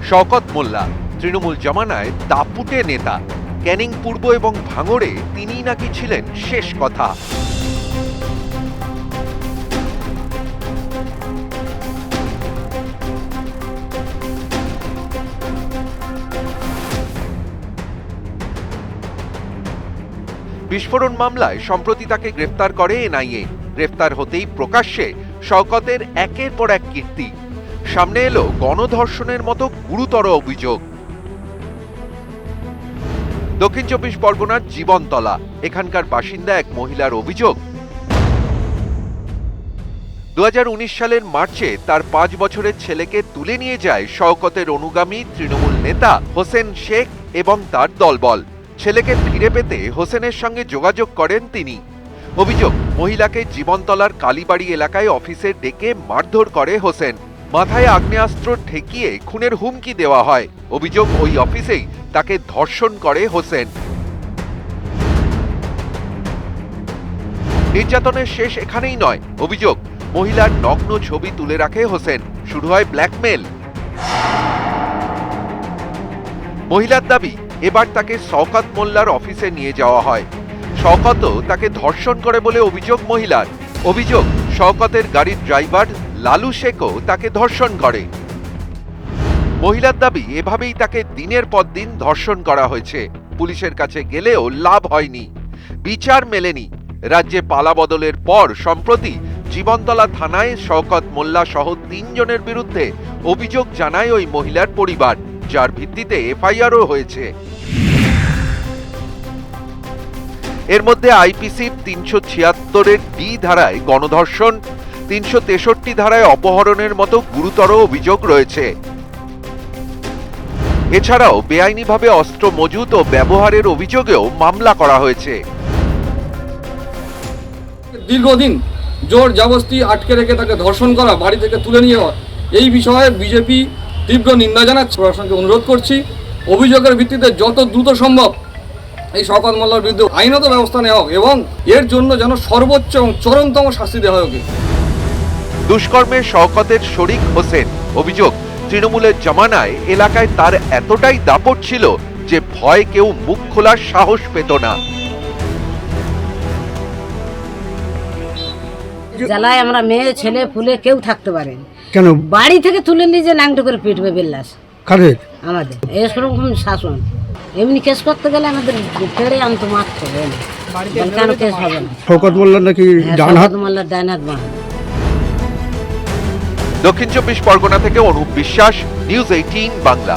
শওকত মোল্লা তৃণমূল জমানায় দাপুটে নেতা। ক্যানিং পূর্ব এবং ভাঙড়ে তিনিই নাকি ছিলেন শেষ কথা। বিস্ফোরণ মামলায় সম্প্রতি তাকে গ্রেফতার করে এনআইএ। গ্রেফতার হতেই প্রকাশ্যে শওকতের একের পর এক কীর্তি। সামনে এলো গণধর্ষণের মতো গুরুতর অভিযোগ। দক্ষিণ ২৪ পরগনার জীবনতলা এখানকার বাসিন্দা এক মহিলার অভিযোগ, ২০১৯ সালের মার্চে তার ৫ বছরের ছেলেকে তুলে নিয়ে যায় শওকতের অনুগামী তৃণমূল নেতা হোসেন শেখ এবং তার দলবল। ছেলেকে ফিরে পেতে হোসেনের সঙ্গে যোগাযোগ করেন তিনি। অভিযোগ, মহিলাকে জীবনতলার কালীবাড়ি এলাকায় অফিসে ডেকে মারধর করে হোসেন। মাথায় আগ্নেয়াস্ত্র ঠেকিয়ে খুনের হুমকি দেওয়া হয়। অভিযোগ, ওই অফিসেই তাকে ধর্ষণ করে হোসেন। নির্যাতনের শেষ এখানেই নয়। অভিযোগ, মহিলার নগ্ন ছবি তুলে রাখে হোসেন। শুরু হয় ব্ল্যাকমেল। মহিলার দাবি, এবার তাকে শওকত মোল্লার অফিসে নিয়ে যাওয়া হয়। শওকতও তাকে ধর্ষণ করে বলে অভিযোগ মহিলার। অভিযোগ, শওকতের গাড়ির ড্রাইভার লালু শেখও তাকে ধর্ষণ করে। মহিলার দাবি, এভাবেই তাকে দিনের পর দিন ধর্ষণ করা হয়েছে। পুলিশের কাছে গেলেও লাভ হয়নি, বিচার মেলেনি। রাজ্যে পালাবদলের পর সম্প্রতি জীবনতলা থানায় শওকত মোল্লা সহ ৩ জনের বিরুদ্ধে অভিযোগ জানায় ওই মহিলার পরিবার, যার ভিত্তিতে এফআইআরও হয়েছে। এর মধ্যে আইপিসি ৩৭৬ ডি ধারায় গণধর্ষণ, ৩৬৩ ধারায় অপহরণের মতো গুরুতর অভিযোগ রয়েছে। এছাড়াও বেআইনিভাবে অস্ত্র মজুত ও ব্যবহারের অভিযোগেও মামলা করা হয়েছে। দীর্ঘদিন জোর জবরদস্তি আটকে রেখে তাকে ধর্ষণ করা, বাড়ি থেকে তুলে নিয়ে যাওয়া, এই বিষয়ে বিজেপি তীব্র নিন্দা জানাচ্ছে। প্রশাসনকে অনুরোধ করছি, অভিযোগের ভিত্তিতে যত দ্রুত সম্ভব এই শওকত মোল্লার বিরুদ্ধে আইনত ব্যবস্থা নেওয়া হোক এবং এর জন্য যেন সর্বোচ্চ এবং চরমতম শাস্তি দেওয়া হোক। দুষ্কর্মে শওকতের শরিক হোসেন। অভিযোগ, তৃণমূলের জমানায় এলাকায় তার এতটাই দাপট ছিল যে ভয় কেউ মুখ খোলার সাহস পেত না। জ্বালায় আমরা মেয়ে ছেলে ফুলে কেউ থাকতে পারেন কেন? বাড়ি থেকে তুলে নিয়ে যে ন্যাংটো করে পিটবে বেল্লাস কাদের? আমাদের এরকম শাসন। এমনি কেস করতে গেলে আমাদের ফেরে আনতো মাত্র কেন কেস হবে না। শওকত মোল্লা নাকি ডান হাত? মোল্লার ডান হাত বাঁ। দক্ষিণ ২৪ পরগনা থেকে অনুপ বিশ্বাস, নিউজ ১৮ বাংলা।